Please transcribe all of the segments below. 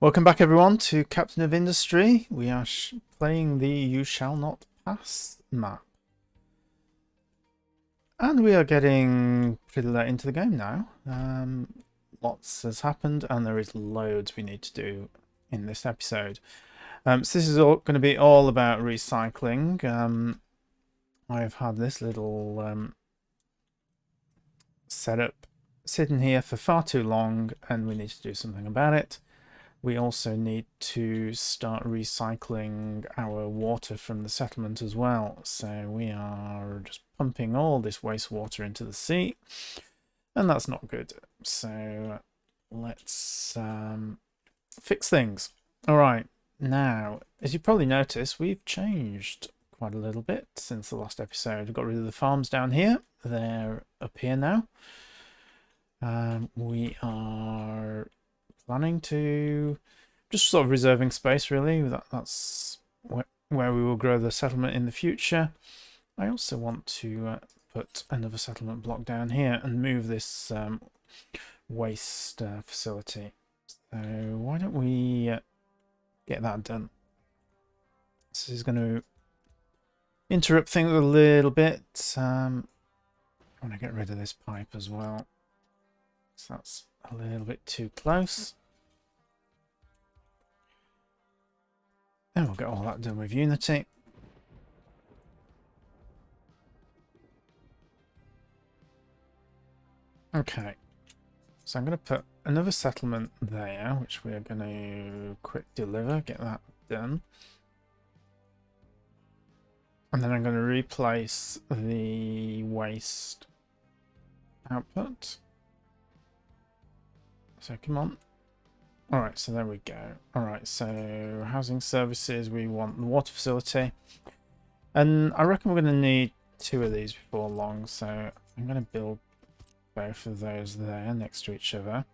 Welcome back everyone to Captain of Industry. We are playing the You Shall Not Pass map. And we are getting pretty late into the game now. Lots has happened and there is loads we need to do in this episode. So this is all going to be all about recycling. I've had this little setup sitting here for far too long and we need to do something about it. We also need to start recycling our water from the settlement as well. So we are just pumping all this wastewater into the sea, and that's not good. So let's fix things. All right, now, as you probably noticed, we've changed quite a little bit since the last episode. We've got rid of the farms down here. They're up here now. We are planning to just sort of reserving space, really. That's where we will grow the settlement in the future. I also want to put another settlement block down here and move this waste facility. So why don't we get that done? This is going to interrupt things a little bit. I want to get rid of this pipe as well. So that's a little bit too close. And we'll get all that done with Unity. Okay. So I'm going to put another settlement there, which we are going to quick deliver, get that done. And then I'm going to replace the waste output. So come on. Alright, so there we go. Alright, so housing services, we want the water facility. And I reckon we're going to need 2 of these before long, so I'm going to build both of those there next to each other.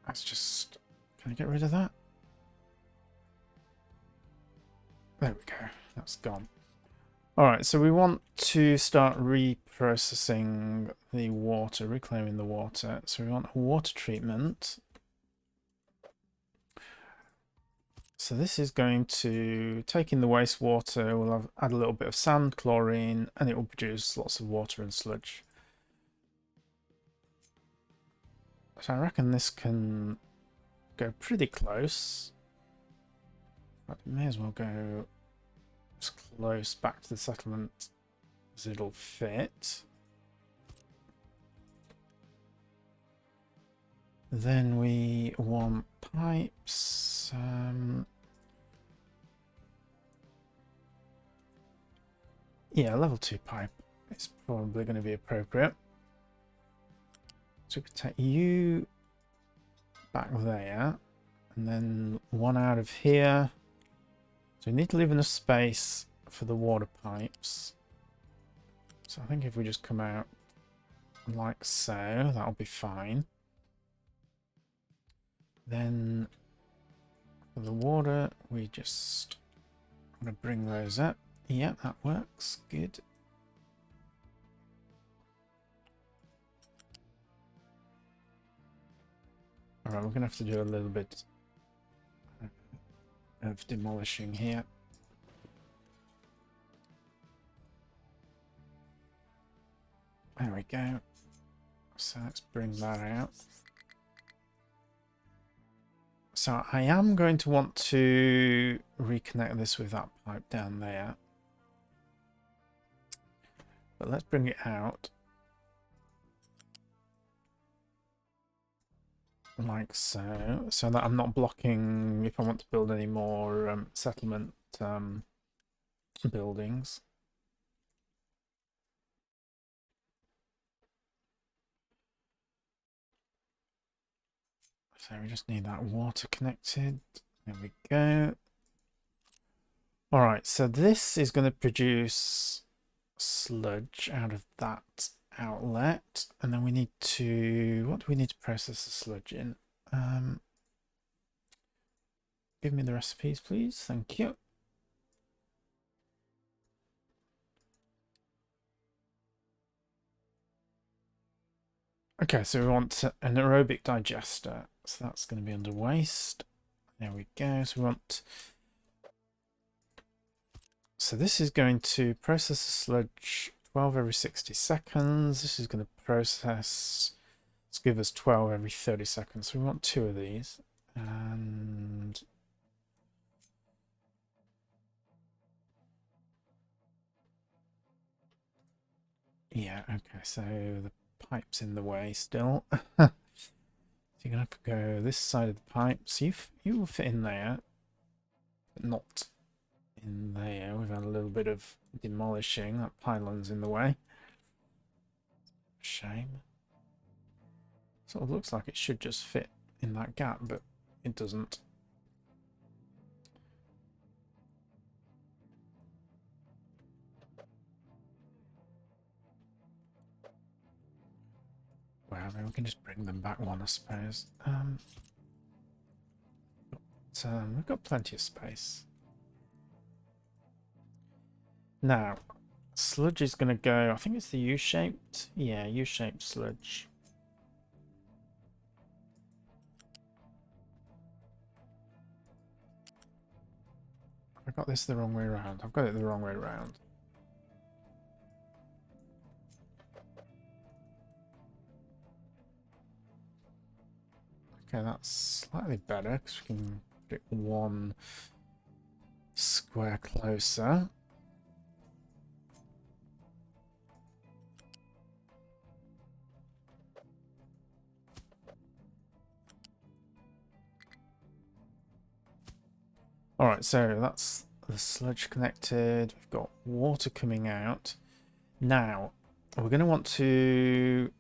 Let's just... Can I get rid of that? There we go. That's gone. Alright, so we want to start reprocessing the water, reclaiming the water. So we want a water treatment. So this is going to take in the wastewater, we'll add a little bit of sand, chlorine, and it will produce lots of water and sludge. So I reckon this can go pretty close. But it may as well go as close back to the settlement as it'll fit. Then we want pipes. Yeah, level 2 pipe is probably going to be appropriate. So we could take you back there, and then one out of here. So we need to leave enough space for the water pipes. So I think if we just come out like so, that'll be fine. Then for the water, we just want to bring those up. Yep, that works. Good. Alright, we're going to have to do a little bit of demolishing here. There we go. So let's bring that out. So I am going to want to reconnect this with that pipe down there. But let's bring it out. Like so. So that I'm not blocking if I want to build any more settlement buildings. So we just need that water connected. There we go. Alright, so this is going to produce sludge out of that outlet. And then we need to... What do we need to process the sludge in? Give me the recipes, please. Thank you. Okay, so we want an aerobic digester. So that's going to be under waste. There we go. So we want... So this is going to process the sludge 12 every 60 seconds. This is going to process... Let's give us 12 every 30 seconds. So we want 2 of these. And... yeah, okay, so the pipe's in the way still. So you're going to have to go this side of the pipe. So you will fit in there, but not in there. We've had a little bit of demolishing. That pylon's in the way. Shame. Sort of looks like it should just fit in that gap, but it doesn't. Well, maybe we can just bring them back one, I suppose. We've got plenty of space. Now, sludge is going to go, I think it's the U-shaped. Yeah, U-shaped sludge. I got this the wrong way around. I've got it the wrong way around. Okay, that's slightly better because we can get one square closer. Alright, so that's the sludge connected. We've got water coming out. Now, we're going to want to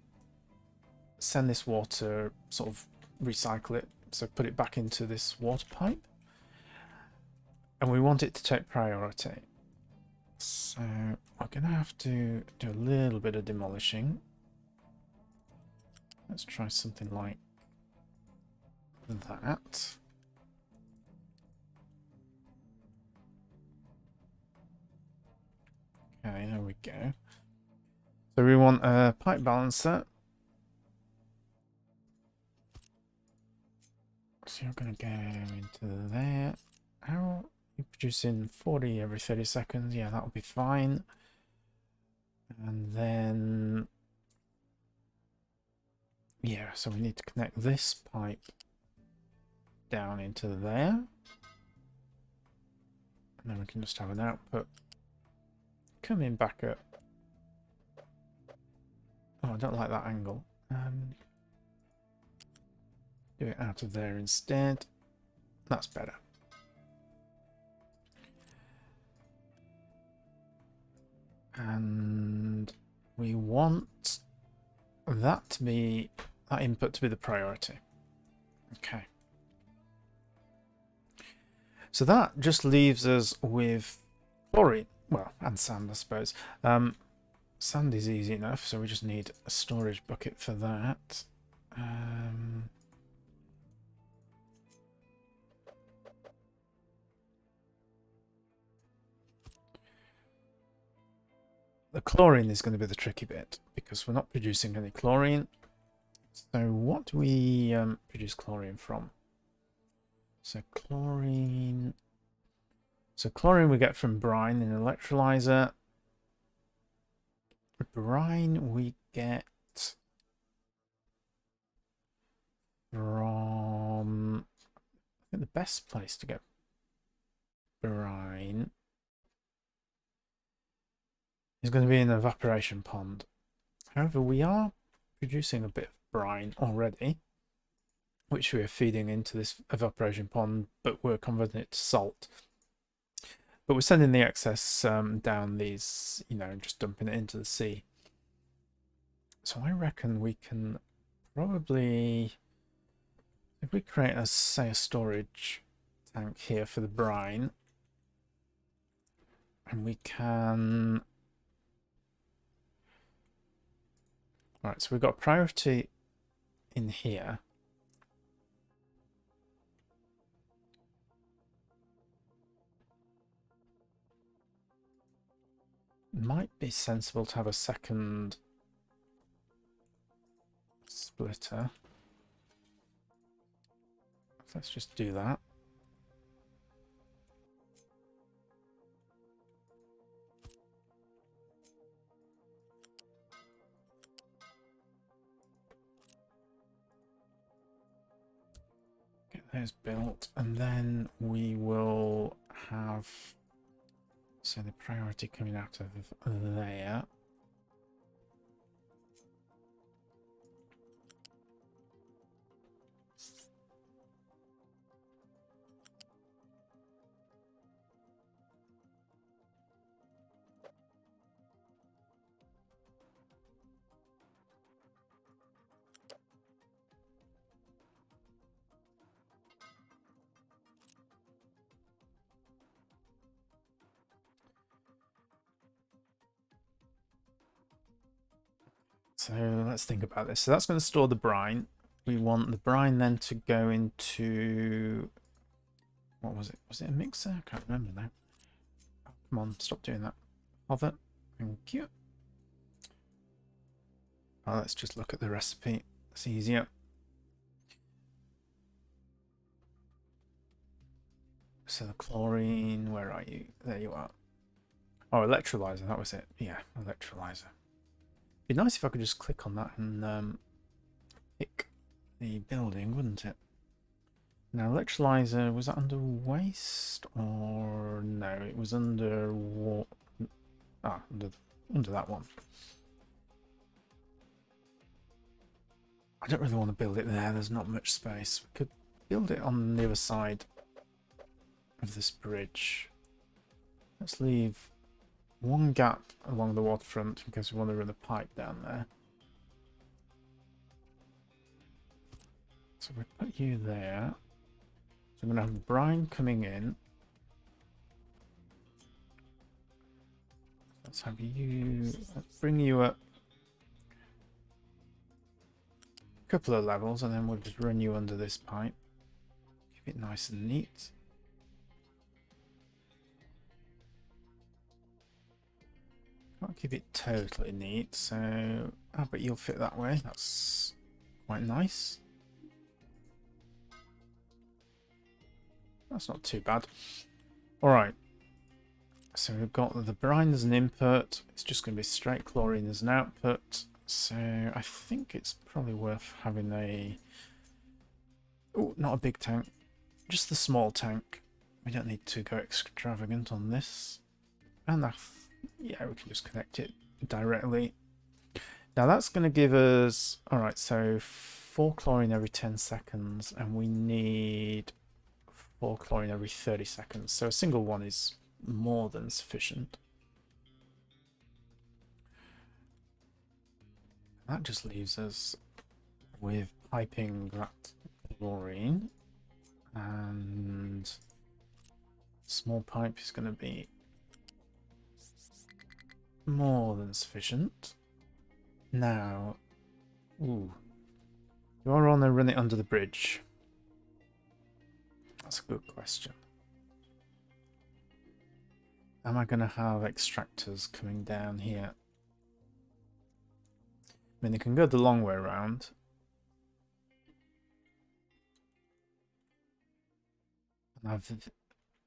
send this water, sort of recycle it, so put it back into this water pipe. And we want it to take priority. So we're going to have to do a little bit of demolishing. Let's try something like that. Okay, there we go. So we want a pipe balancer. So you're going to go into there. How are you producing 40 every 30 seconds? Yeah, that'll be fine. And then... yeah, so we need to connect this pipe down into there. And then we can just have an output coming back up. Oh, I don't like that angle. Do it out of there instead. That's better. And we want that to be, that input to be the priority. Okay. So that just leaves us with chlorine. Well, and sand, I suppose. Sand is easy enough, so we just need a storage bucket for that. The chlorine is going to be the tricky bit because we're not producing any chlorine. So what do we produce chlorine from? So chlorine we get from brine in an electrolyzer. Brine we get from, I think the best place to get brine is going to be an evaporation pond. However, we are producing a bit of brine already, which we are feeding into this evaporation pond, but we're converting it to salt. But we're sending the excess down these, you know, just dumping it into the sea. So I reckon we can probably, if we create a, say, a storage tank here for the brine, and we can... Right, so we've got priority in here. Might be sensible to have a second splitter. Let's just do that. Get those built, and then we will have, so the priority coming out of there. So let's think about this. So that's going to store the brine. We want the brine then to go into, what was it? Was it a mixer? I can't remember now. Oh, come on, stop doing that. Hover. Thank you. Oh, let's just look at the recipe. It's easier. So the chlorine, where are you? There you are. Oh, electrolyzer, that was it. Yeah, electrolyzer. It'd be nice if I could just click on that and pick the building, wouldn't it? Now, electrolyzer, was that under waste or no? It was under under that one. I don't really want to build it there. There's not much space. We could build it on the other side of this bridge. Let's leave one gap along the waterfront in case we want to run a pipe down there. So we put you there. So I'm going to have brine coming in. Let's have you, let's bring you up a couple of levels and then we'll just run you under this pipe. Keep it nice and neat. Can't keep it totally neat, so but you'll fit that way. That's quite nice. That's not too bad. Alright. So we've got the brine as an input. It's just going to be straight chlorine as an output. So I think it's probably worth having a... Oh, not a big tank. Just the small tank. We don't need to go extravagant on this. And that... Yeah, we can just connect it directly. Now that's going to give us... Alright, so 4 chlorine every 10 seconds. And we need 4 chlorine every 30 seconds. So a single one is more than sufficient. That just leaves us with piping that chlorine. And small pipe is going to be more than sufficient. Now, do I want to run it under the bridge? That's a good question. Am I going to have extractors coming down here? I mean, they can go the long way around. I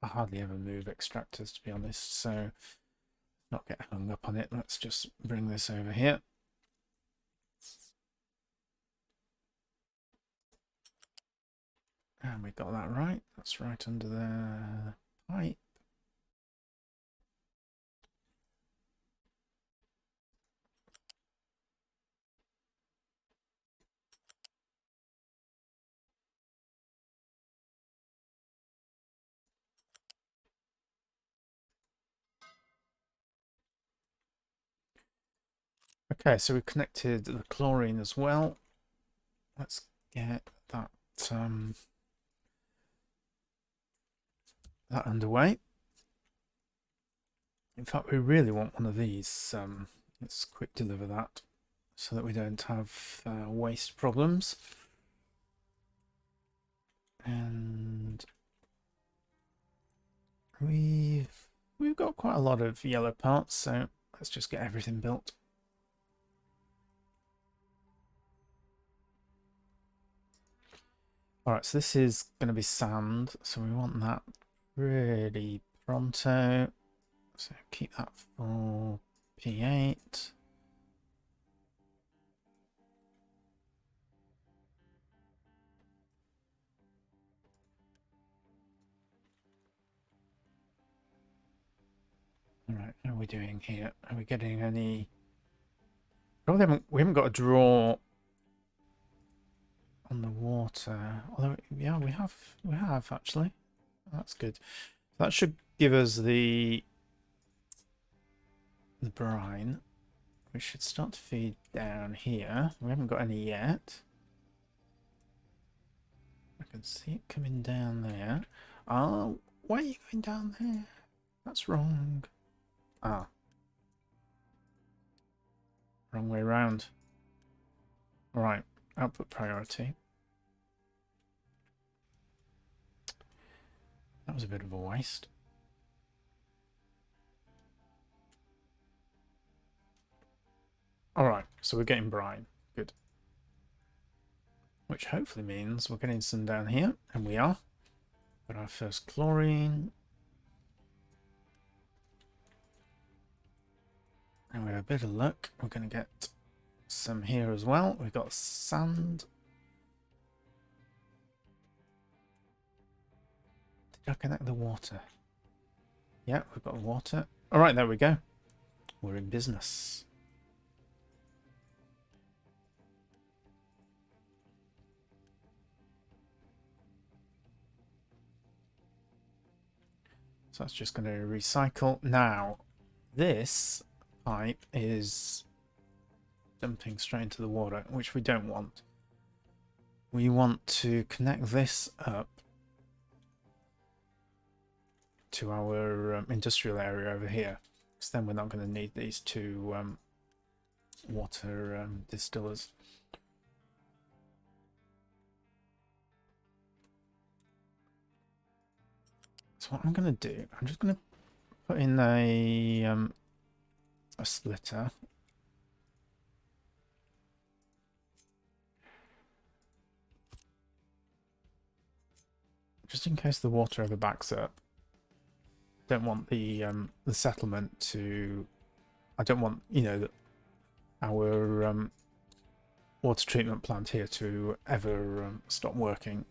hardly ever move extractors, to be honest, so not get hung up on it. Let's just bring this over here. And we got that right. That's right under the pipe. Okay, so we've connected the chlorine as well. Let's get that that underway. In fact, we really want one of these. Let's quick deliver that so that we don't have waste problems. And we've got quite a lot of yellow parts, so let's just get everything built. Alright, so this is going to be sand, so we want that really pronto. So keep that for P8. Alright, how are we doing here? Are we getting any... Probably we haven't got a draw on the water. Although, yeah, we have actually. That's good. That should give us the brine. We should start to feed down here. We haven't got any yet. I can see it coming down there. Oh, why are you going down there? That's wrong. Ah. Wrong way round. Alright, output priority. That was a bit of a waste. Alright, so we're getting brine. Good. Which hopefully means we're getting some down here, and we are. Got our first chlorine. And with a bit of luck, we're going to get some here as well. We've got sand. Did I connect the water? Yeah, we've got water. Alright, there we go. We're in business. So that's just going to recycle. Now, this pipe is dumping straight into the water, which we don't want. We want to connect this up to our industrial area over here, because then we're not going to need these two water distillers. So what I'm going to do, I'm just going to put in a splitter. Just in case the water ever backs up. Don't want the settlement to... I don't want, you know, our water treatment plant here to ever stop working.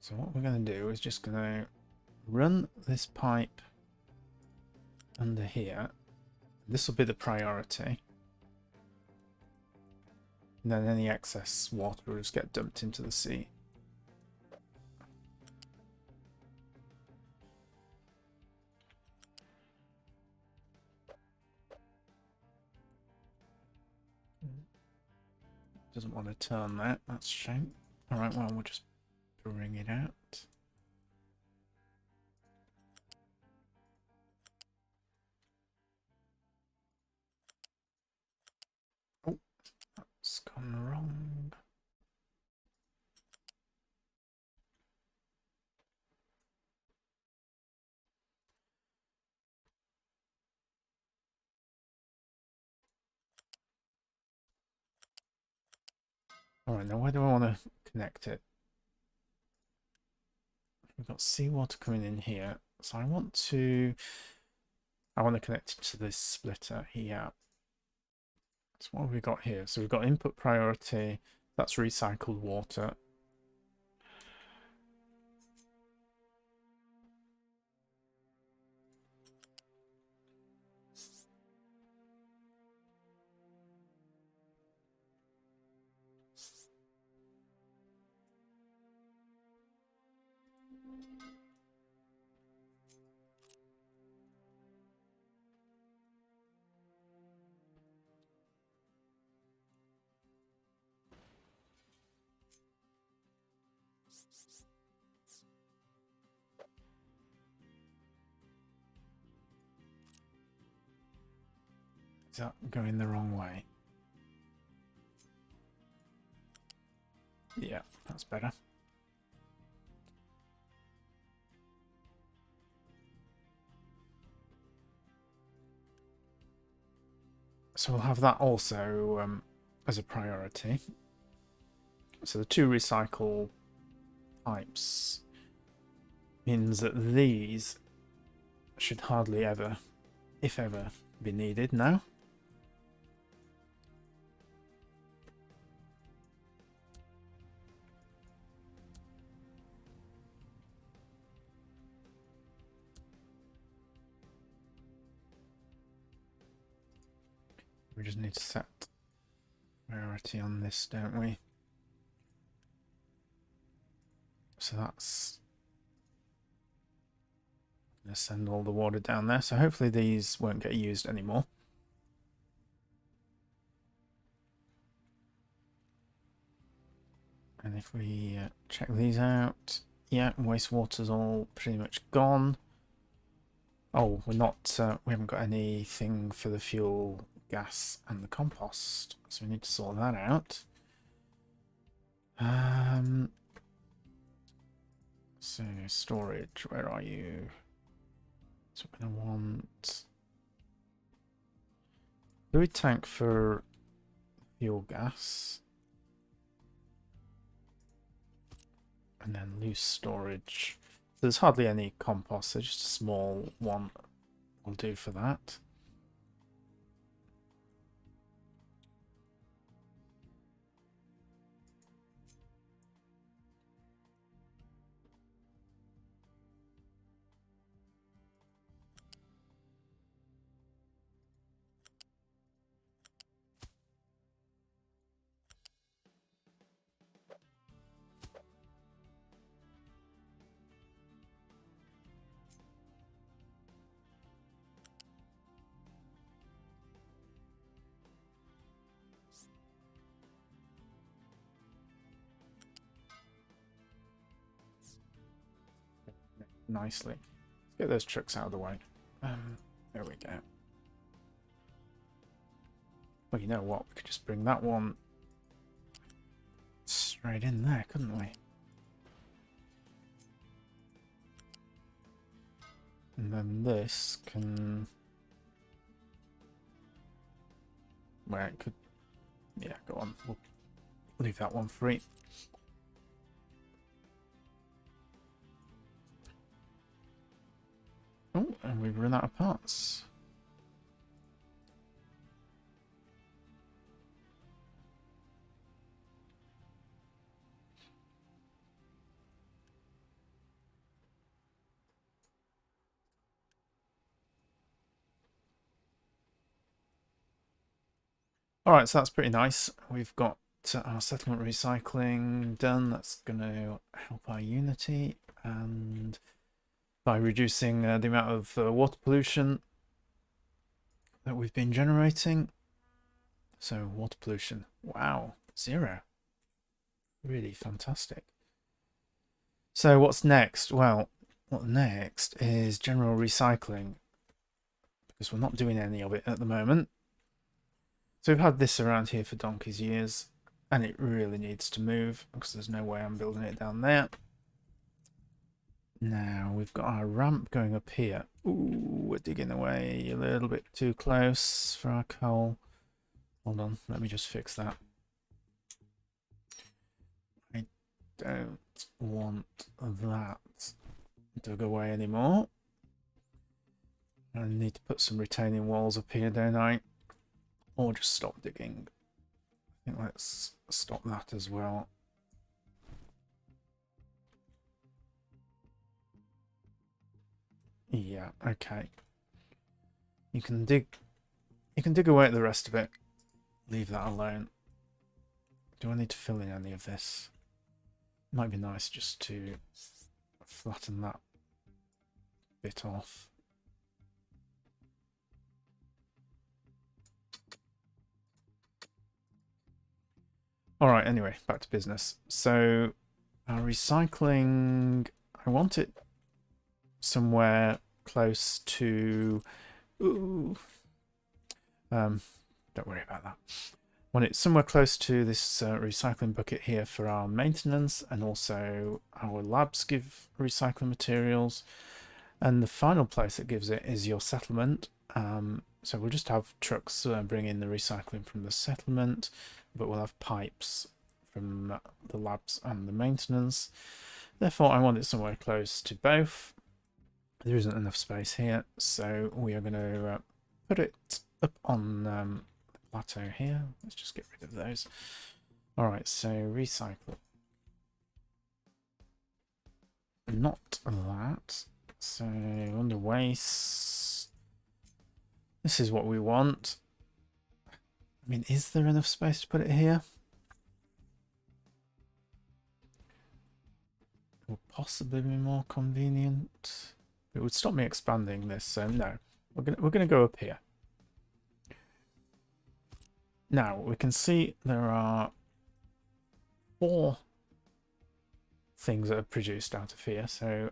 So what we're going to do is just going to run this pipe under here. This will be the priority. And then any excess water will just get dumped into the sea. Doesn't want to turn that. That's a shame. Alright, well, we'll just bring it out. Oh, that's gone wrong. Alright, now where do I want to connect it? We've got seawater coming in here. So I want to connect it to this splitter here. So what have we got here? So we've got input priority. That's recycled water. Is that going the wrong way? Yeah, that's better. So we'll have that also as a priority. So the 2 recycle pipes means that these should hardly ever, if ever, be needed now. We just need to set priority on this, don't we? So that's going to send all the water down there. So hopefully these won't get used anymore. And if we check these out, yeah, wastewater's all pretty much gone. Oh, we're not, we haven't got anything for the fuel, gas, and the compost. So we need to sort that out. So storage, where are you? So we're going to want fluid tank for fuel gas. And then loose storage. There's hardly any compost, so just a small one will do for that. Nicely. Let's get those trucks out of the way. There we go. Well, you know what? We could just bring that one straight in there, couldn't we? And then this can... Well, it could... Yeah, go on. We'll leave that one free. Oh, and we've run out of parts. Alright, so that's pretty nice. We've got our settlement recycling done. That's going to help our Unity, and by reducing the amount of water pollution that we've been generating. So water pollution, wow, 0. Really fantastic. So what's next? Well, what next is general recycling, because we're not doing any of it at the moment. So we've had this around here for donkey's years, and it really needs to move, because there's no way I'm building it down there. Now we've got our ramp going up here. Ooh, we're digging away a little bit too close for our coal. Hold on, let me just fix that. I don't want that dug away anymore. I need to put some retaining walls up here, don't I? Or just stop digging. I think let's stop that as well. Yeah, okay. You can dig away at the rest of it. Leave that alone. Do I need to fill in any of this? Might be nice just to flatten that bit off. Alright, anyway, back to business. So, our recycling, I want it somewhere close to... Ooh. Don't worry about that. I want it somewhere close to this recycling bucket here for our maintenance, and also our labs give recycling materials. And the final place that gives it is your settlement. So we'll just have trucks bring in the recycling from the settlement, but we'll have pipes from the labs and the maintenance. Therefore, I want it somewhere close to both. There isn't enough space here, so we are going to put it up on the plateau here. Let's just get rid of those. Alright, so recycle. Not that. So under waste. This is what we want. I mean, is there enough space to put it here? It would possibly be more convenient. It would stop me expanding this, so no. We're gonna go up here. Now we can see there are 4 things that are produced out of here. So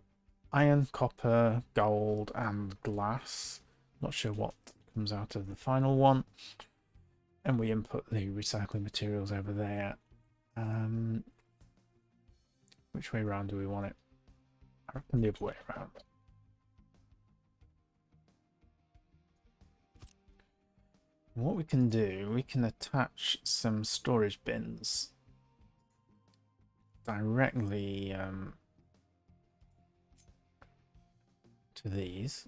iron, copper, gold, and glass. Not sure what comes out of the final one. And we input the recycling materials over there. Which way around do we want it? I reckon the other way around. What we can do, we can attach some storage bins directly to these.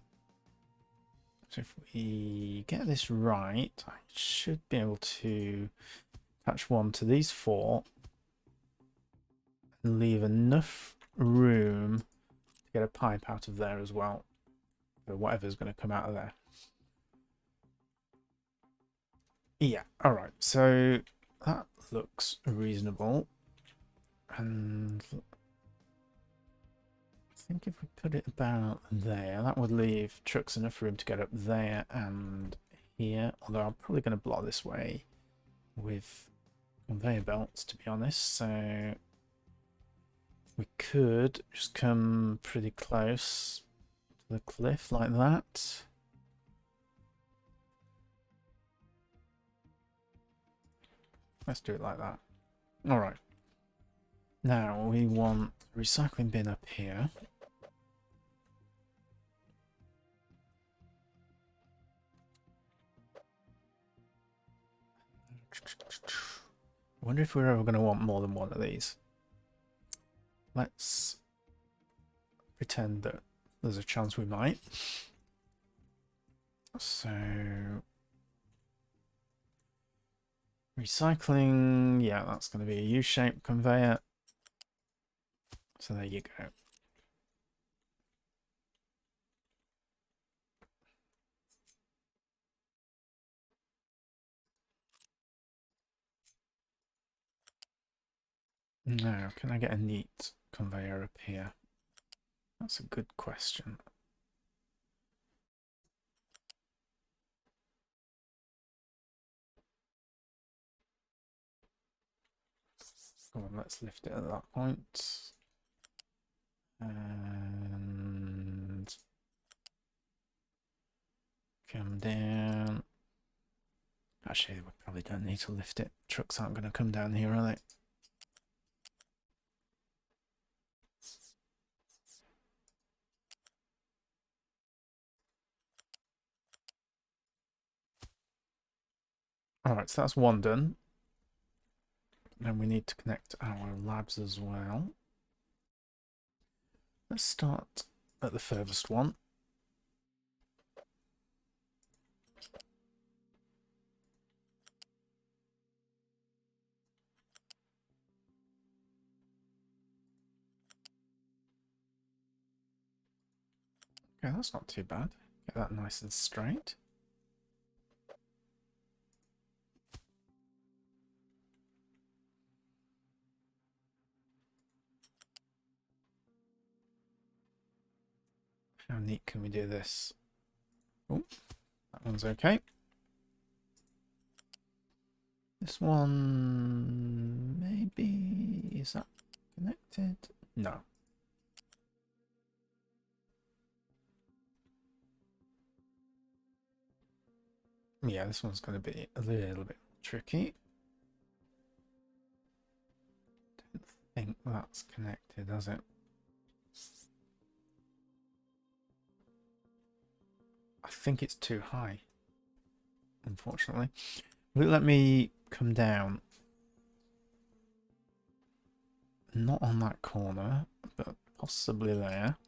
So if we get this right, I should be able to attach one to these 4 and leave enough room to get a pipe out of there as well for whatever's going to come out of there. Yeah, alright, so that looks reasonable. And I think if we put it about there, that would leave trucks enough room to get up there and here. Although I'm probably going to block this way with conveyor belts, to be honest. So we could just come pretty close to the cliff like that. Let's do it like that. All right. Now we want a recycling bin up here. I wonder if we're ever going to want more than one of these. Let's pretend that there's a chance we might. So recycling, yeah, that's going to be a U-shaped conveyor. So there you go. Now, can I get a neat conveyor up here? That's a good question. Come on, let's lift it at that point. And come down. Actually, we probably don't need to lift it. Trucks aren't going to come down here, are they? Alright, so that's one done. Then we need to connect our labs as well. Let's start at the furthest one. Okay, that's not too bad. Get that nice and straight. How neat can we do this? Oh, that one's okay. This one, maybe, is that connected? No. Yeah, this one's going to be a little bit tricky. Don't think that's connected, is it? I think it's too high. unfortunately. Will it let me come down? Not on that corner, but possibly there.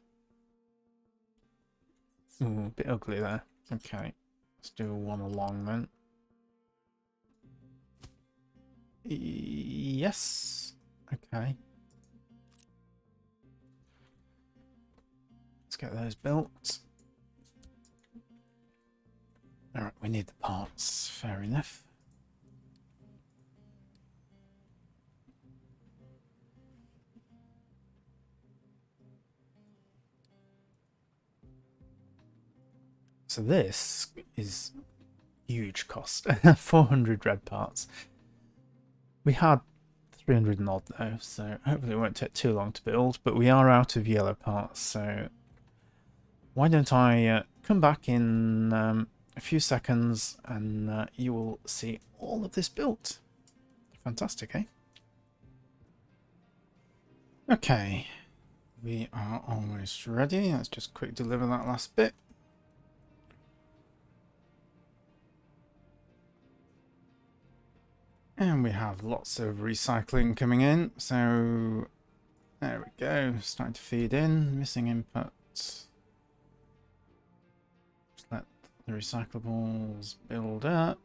Ooh, a bit ugly there. Okay, let's do one along then. Yes. Okay. Let's get those built. Alright, we need the parts. Fair enough. So this is huge cost. 400 red parts. We had 300 and odd though, so hopefully it won't take too long to build, but we are out of yellow parts, so why don't I come back in a few seconds and you will see all of this built. Fantastic, eh? Okay, we are almost ready. Let's just quick deliver that last bit. And we have lots of recycling coming in, so there we go, starting to feed in, missing input. Just let the recyclables build up.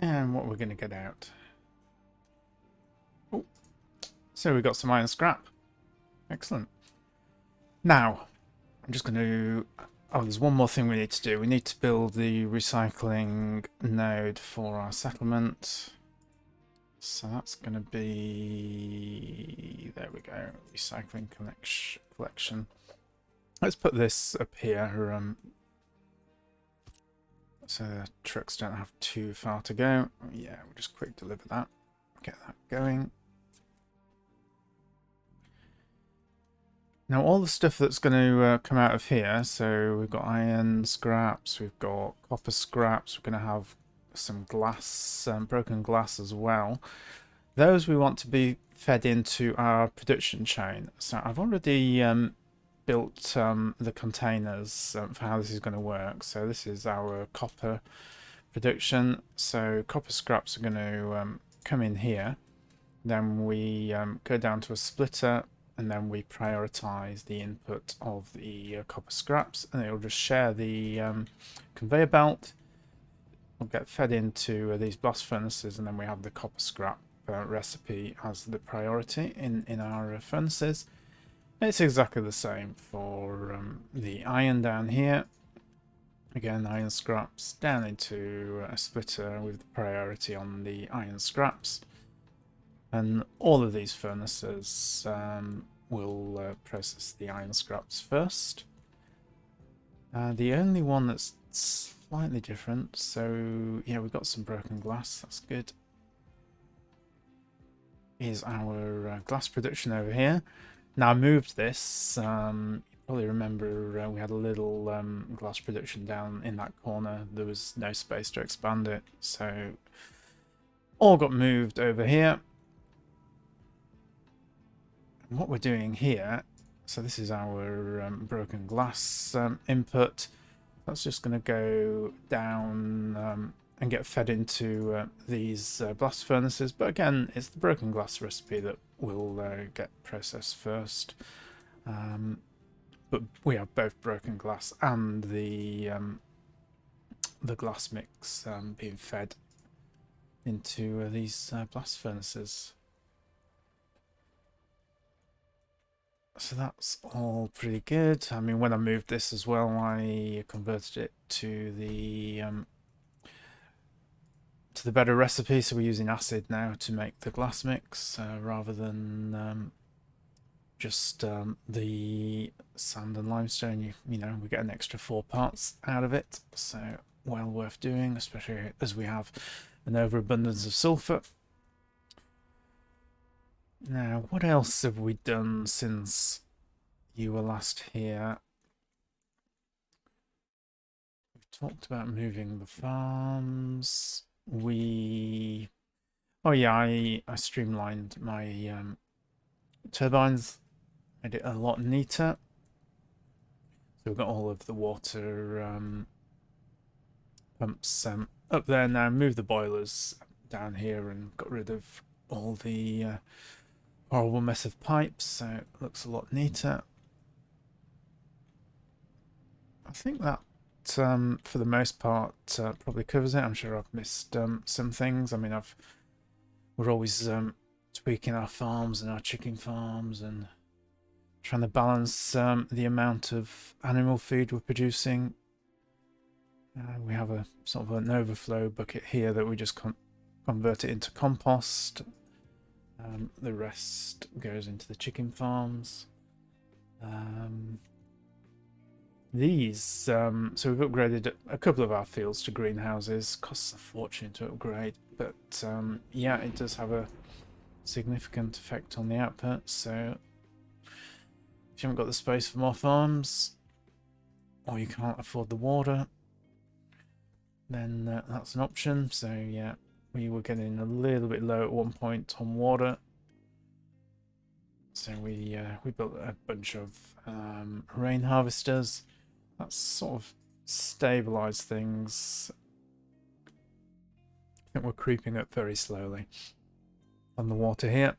And what we're going to get out. Oh, so we've got some iron scrap. Excellent. Now, I'm just going to... Oh, there's one more thing we need to do. We need to build the recycling node for our settlement. So that's going to be... There we go. Recycling collection. Let's put this up here. So the trucks don't have too far to go. Yeah, we'll just quick deliver that. Get that going. Now all the stuff that's going to come out of here, so we've got iron scraps, we've got copper scraps, we're going to have some glass, broken glass as well. Those we want to be fed into our production chain. So I've already built the containers for how this is going to work. So this is our copper production. So copper scraps are going to come in here. Then we go down to a splitter, and then we prioritize the input of the copper scraps, and it'll just share the conveyor belt. Will get fed into these blast furnaces, and then we have the copper scrap recipe as the priority in our furnaces. It's exactly the same for the iron down here. Again, iron scraps down into a splitter with the priority on the iron scraps. And all of these furnaces will process the iron scraps first. The only one that's slightly different, so yeah, we've got some broken glass, that's good, is our glass production over here. Now I moved this, you probably remember we had a little glass production down in that corner. There was no space to expand it, so all got moved over here. And what we're doing here, so this is our broken glass input. That's just going to go down and get fed into these blast furnaces. But again, it's the broken glass recipe that will get processed first. But we have both broken glass and the glass mix being fed into these blast furnaces. So that's all pretty good. I mean, when I moved this as well, I converted it to the better recipe. So we're using acid now to make the glass mix rather than just the sand and limestone. You know, we get an extra 4 parts out of it. So well worth doing, especially as we have an overabundance of sulfur. Now, what else have we done since you were last here? We've talked about moving the farms. Oh yeah, I streamlined my turbines. made it a lot neater. So we've got all of the water pumps up there now. Moved the boilers down here and got rid of all the horrible mess of pipes, so it looks a lot neater. I think that for the most part probably covers it. I'm sure I've missed some things. I mean, we're always tweaking our farms and our chicken farms and trying to balance the amount of animal feed we're producing. We have a sort of an overflow bucket here that we just convert it into compost. The rest goes into the chicken farms. So we've upgraded a couple of our fields to greenhouses. Costs a fortune to upgrade, but yeah, it does have a significant effect on the output. So if you haven't got the space for more farms, or you can't afford the water, then that's an option. So yeah, we were getting a little bit low at one point on water, so we built a bunch of rain harvesters. That's sort of stabilized things. I think we're creeping up very slowly on the water here.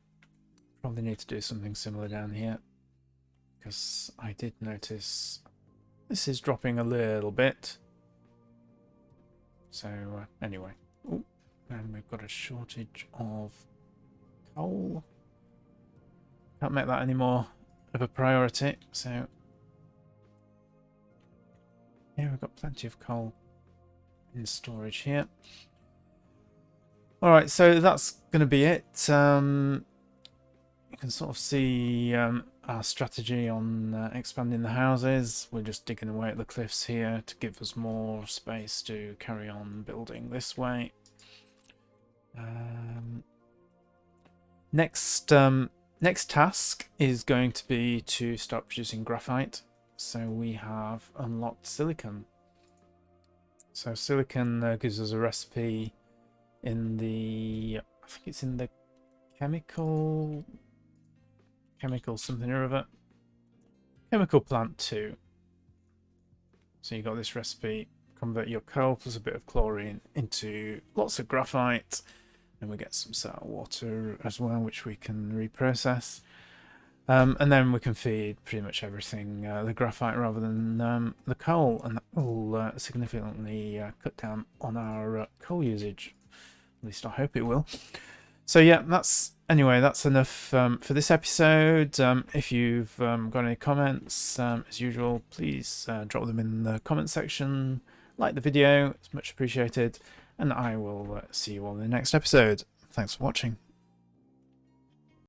Probably need to do something similar down here, because I did notice this is dropping a little bit. So anyway, and we've got a shortage of coal. Can't make that any more of a priority. So yeah, we've got plenty of coal in storage here. All right, so that's going to be it. You can sort of see our strategy on expanding the houses. We're just digging away at the cliffs here to give us more space to carry on building this way. Next task is going to be to start producing graphite. So we have unlocked silicon. So silicon gives us a recipe in the, I think it's in the chemical something or other. Chemical plant 2. So you got this recipe, convert your coal plus a bit of chlorine into lots of graphite, and we get some sour water as well, which we can reprocess. And then we can feed pretty much everything the graphite rather than the coal, and that will significantly cut down on our coal usage. At least I hope it will. So yeah, that's enough for this episode. If you've got any comments, as usual, please drop them in the comment section. Like the video, it's much appreciated, and I will see you all in the next episode. Thanks for watching.